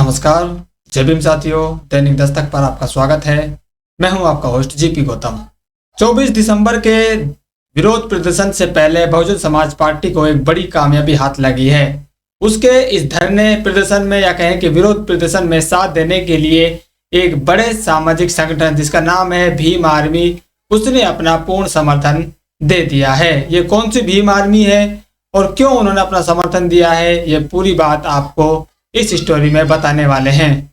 नमस्कार, जय भीम साथियों। दैनिक दस्तक पर आपका स्वागत है। मैं हूं आपका होस्ट जीपी गौतम। 24 दिसंबर के विरोध प्रदर्शन से पहले बहुजन समाज पार्टी को एक बड़ी कामयाबी हाथ लगी है। उसके इस धरने प्रदर्शन में या कहें कि विरोध प्रदर्शन में साथ देने के लिए एक बड़े सामाजिक संगठन जिसका नाम है भीम आर्मी, उसने अपना पूर्ण समर्थन दे दिया है। ये कौन सी भीम आर्मी है और क्यों उन्होंने अपना समर्थन दिया है, ये पूरी बात आपको इस स्टोरी में बताने वाले हैं।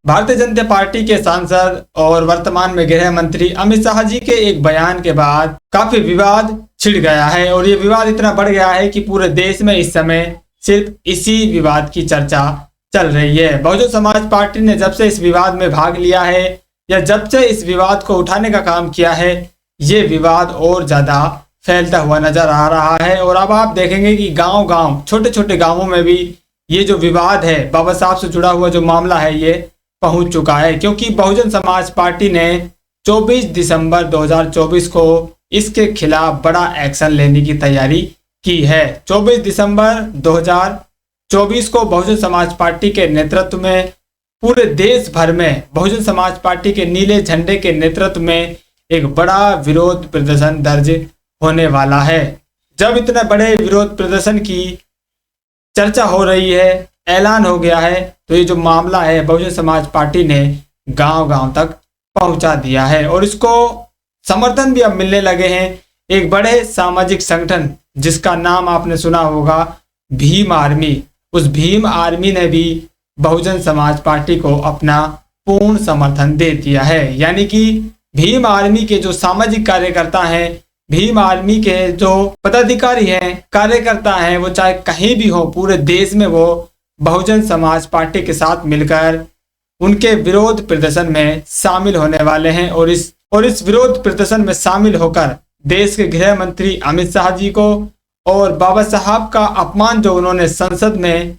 भारतीय जनता पार्टी के सांसद और वर्तमान में गृह मंत्री अमित शाह जी के एक बयान के बाद काफी विवाद छिड़ गया है और ये विवाद इतना बढ़ गया है कि पूरे देश में इस समय सिर्फ इसी विवाद की चर्चा चल रही है। बहुजन समाज पार्टी ने जब से इस विवाद में भाग लिया है या जब से इस विवाद को उठाने का काम किया है, ये विवाद और ज्यादा फैलता हुआ नजर आ रहा है। और अब आप देखेंगे कि गांव-गांव, छोटे छोटे गांवों में भी ये जो विवाद है, बाबा साहब से जुड़ा हुआ जो मामला है, ये पहुंच चुका है। क्योंकि बहुजन समाज पार्टी ने 24 दिसंबर 2024 को इसके खिलाफ बड़ा एक्शन लेने की तैयारी की है। 24 दिसंबर 2024 को बहुजन समाज पार्टी के नेतृत्व में पूरे देश भर में बहुजन समाज पार्टी के नीले झंडे के नेतृत्व में एक बड़ा विरोध प्रदर्शन दर्ज होने वाला है। जब इतने बड़े विरोध प्रदर्शन की चर्चा हो रही है, ऐलान हो गया है, तो ये जो मामला है बहुजन समाज पार्टी ने गांव-गांव तक पहुंचा दिया है और इसको समर्थन भी अब मिलने लगे हैं। एक बड़े सामाजिक संगठन जिसका नाम आपने सुना होगा, भीम आर्मी, उस भीम आर्मी ने भी बहुजन समाज पार्टी को अपना पूर्ण समर्थन दे दिया है। यानी कि भीम आर्मी के जो सामाजिक कार्यकर्ता हैं, भीम आर्मी के जो पदाधिकारी हैं, कार्यकर्ता हैं, वो चाहे कहीं भी हो पूरे देश में, वो बहुजन समाज पार्टी के साथ मिलकर उनके विरोध प्रदर्शन में शामिल होने वाले हैं। और इस विरोध प्रदर्शन में शामिल होकर देश के गृह मंत्री अमित शाह जी को और बाबा साहब का अपमान जो उन्होंने संसद में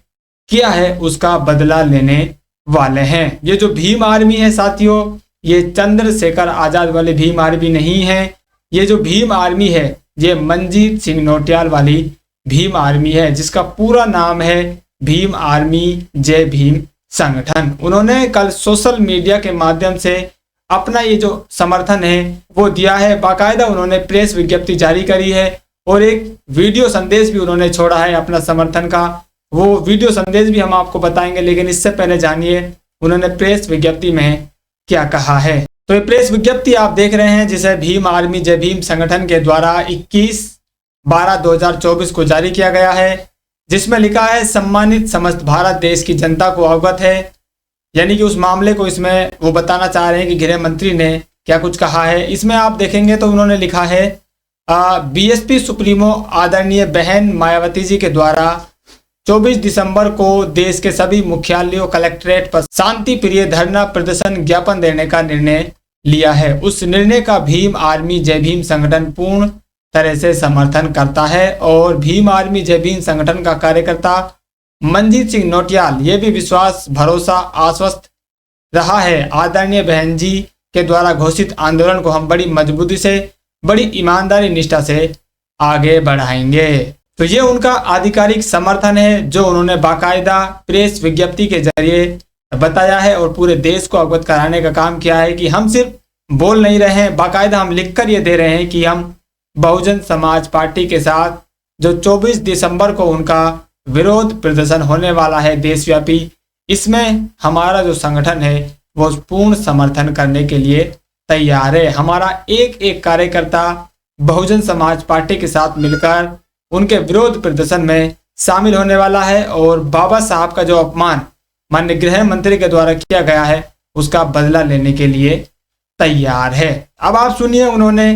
किया है, उसका बदला लेने वाले हैं। ये जो भीम आर्मी है साथियों, ये चंद्रशेखर आजाद वाले भीम आर्मी नहीं है। ये जो भीम आर्मी है, ये मंजीत सिंह नौटियाल वाली भीम आर्मी है, जिसका पूरा नाम है भीम आर्मी जय भीम संगठन। उन्होंने कल सोशल मीडिया के माध्यम से अपना ये जो समर्थन है वो दिया है। बाकायदा उन्होंने प्रेस विज्ञप्ति जारी करी है और एक वीडियो संदेश भी उन्होंने छोड़ा है अपना समर्थन का। वो वीडियो संदेश भी हम आपको बताएंगे, लेकिन इससे पहले जानिए उन्होंने प्रेस विज्ञप्ति में क्या कहा है। तो ये प्रेस विज्ञप्ति आप देख रहे हैं, जिसे भीम आर्मी जय भीम संगठन के द्वारा 21/12/2024 को जारी किया गया है, जिसमें लिखा है, सम्मानित समस्त भारत देश की जनता को अवगत है। यानी कि उस मामले को इसमें वो बताना चाह रहे हैं कि गृह मंत्री ने क्या कुछ कहा है। इसमें आप देखेंगे तो उन्होंने लिखा है, बीएसपी सुप्रीमो आदरणीय बहन मायावती जी के द्वारा 24 दिसंबर को देश के सभी मुख्यालयों, कलेक्ट्रेट पर शांति प्रिय धरना प्रदर्शन ज्ञापन देने का निर्णय लिया है। उस निर्णय का भीम आर्मी जय भीम संगठन पूर्ण तरह से समर्थन करता है और भीम आर्मी जय भीम संगठन का कार्यकर्ता मंजीत सिंह नौटियाल ये भी विश्वास, भरोसा, आश्वस्त रहा है। आदरणीय बहन जी के द्वारा घोषित आंदोलन को हम बड़ी मजबूती से, बड़ी ईमानदारी, निष्ठा से आगे बढ़ाएंगे। तो ये उनका आधिकारिक समर्थन है जो उन्होंने बाकायदा प्रेस विज्ञप्ति के जरिए बताया है और पूरे देश को अवगत कराने का काम किया है कि हम सिर्फ बोल नहीं रहे हैं, बाकायदा हम लिखकर ये दे रहे हैं कि हम बहुजन समाज पार्टी के साथ जो 24 दिसंबर को उनका विरोध प्रदर्शन होने वाला है देशव्यापी, इसमें हमारा जो संगठन है वो पूर्ण समर्थन करने के लिए तैयार है। हमारा एक एक कार्यकर्ता बहुजन समाज पार्टी के साथ मिलकर उनके विरोध प्रदर्शन में शामिल होने वाला है और बाबा साहब का जो अपमान माननीय गृह मंत्री के द्वारा किया गया है उसका बदला लेने के लिए तैयार है। अब आप सुनिए, उन्होंने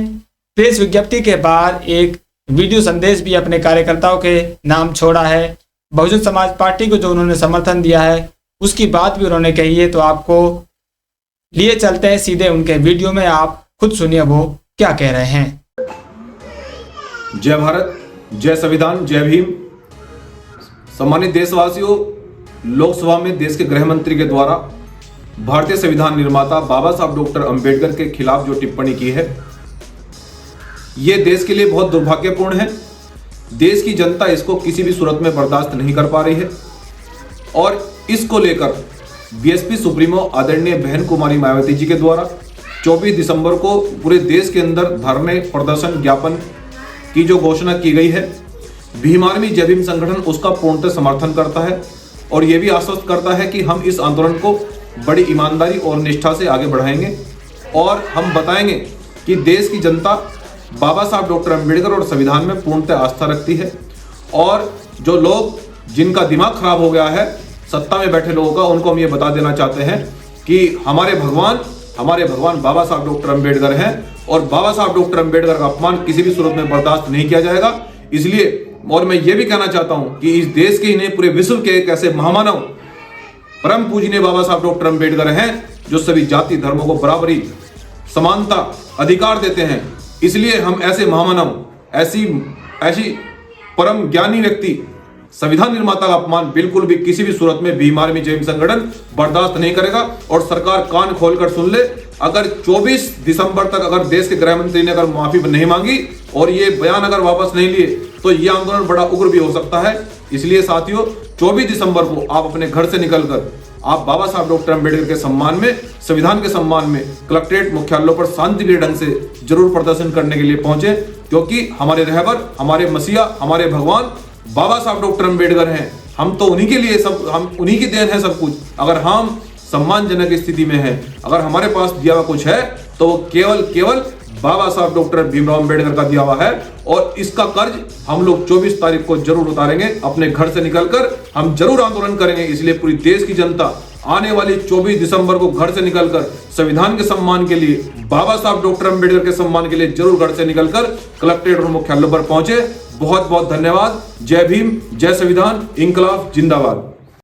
प्रेस विज्ञप्ति के बाद एक वीडियो संदेश भी अपने कार्यकर्ताओं के नाम छोड़ा है। बहुजन समाज पार्टी को जो उन्होंने समर्थन दिया है उसकी बात भी उन्होंने कही है। तो आपको लिए चलते हैं सीधे उनके वीडियो में, आप खुद सुनिए वो क्या कह रहे हैं। जय भारत, जय संविधान, जय भीम। सम्मानित देशवासियों, लोकसभा में देश के गृह मंत्री के द्वारा भारतीय संविधान निर्माता बाबा साहब डॉक्टर अंबेडकर के खिलाफ जो टिप्पणी की है, ये देश के लिए बहुत दुर्भाग्यपूर्ण है। देश की जनता इसको किसी भी सूरत में बर्दाश्त नहीं कर पा रही है। और इसको लेकर बीएसपी सुप्रीमो आदरणीय बहन कुमारी मायावती जी के द्वारा 24 दिसंबर को पूरे देश के अंदर धरने प्रदर्शन ज्ञापन की जो घोषणा की गई है, भीम आर्मी जय भीम संगठन उसका पूर्णतः समर्थन करता है और ये भी आश्वस्त करता है कि हम इस आंदोलन को बड़ी ईमानदारी और निष्ठा से आगे बढ़ाएंगे और हम बताएंगे कि देश की जनता बाबा साहब डॉक्टर अम्बेडकर और संविधान में पूर्णतः आस्था रखती है और जो लोग जिनका दिमाग खराब हो गया है सत्ता में बैठे लोगों का, उनको हम ये बता देना चाहते हैं कि हमारे भगवान बाबा साहब डॉक्टर अम्बेडकर हैं और बाबा साहब डॉक्टर अम्बेडकर का अपमान किसी भी सूरत में बर्दाश्त नहीं किया जाएगा। इसलिए और मैं ये भी कहना चाहता हूं कि इस देश के नहीं पूरे विश्व के एक ऐसे महामानव परम पूजनीय बाबा साहब डॉक्टर अम्बेडकर हैं जो सभी जाति धर्मों को बराबरी, समानता, अधिकार देते हैं। इसलिए हम ऐसे महामानव, ऐसी परम ज्ञानी व्यक्ति, संविधान निर्माता का अपमान बिल्कुल भी किसी भी सूरत में भीम आर्मी जय भीम संगठन बर्दाश्त नहीं करेगा। और सरकार कान खोलकर सुन ले, अगर 24 दिसंबर तक अगर देश के गृह मंत्री ने अगर माफी नहीं मांगी और ये बयान अगर वापस नहीं लिए तो ये आंदोलन बड़ा उग्र भी हो सकता है। इसलिए साथियों, 24 दिसंबर को आप अपने घर से निकलकर आप बाबा साहब डॉक्टर अम्बेडकर के सम्मान में, संविधान के सम्मान में कलेक्ट्रेट मुख्यालयों पर शांतिप्रिय ढंग से जरूर प्रदर्शन करने के लिए पहुंचे, क्योंकि हमारे रहबर, हमारे मसीहा, हमारे भगवान बाबा साहब डॉक्टर अम्बेडकर हैं। हम तो उन्हीं के लिए हम उन्हीं की देन है सब कुछ। अगर हम सम्मानजनक स्थिति में हैं, अगर हमारे पास दिया हुआ कुछ है तो वो केवल बाबा साहब डॉक्टर भीमराव अम्बेडकर का दिया हुआ है और इसका कर्ज हम लोग 24 तारीख को जरूर उतारेंगे। अपने घर से निकलकर हम जरूर आंदोलन करेंगे। इसलिए पूरी देश की जनता आने वाली 24 दिसंबर को घर से निकलकर संविधान के सम्मान के लिए, बाबा साहब डॉक्टर अम्बेडकर के सम्मान के लिए जरूर घर से निकलकर कलेक्ट्रेट और मुख्यालयों पर पहुंचे। बहुत बहुत धन्यवाद। जय भीम, जय संविधान, इंकलाब जिंदाबाद।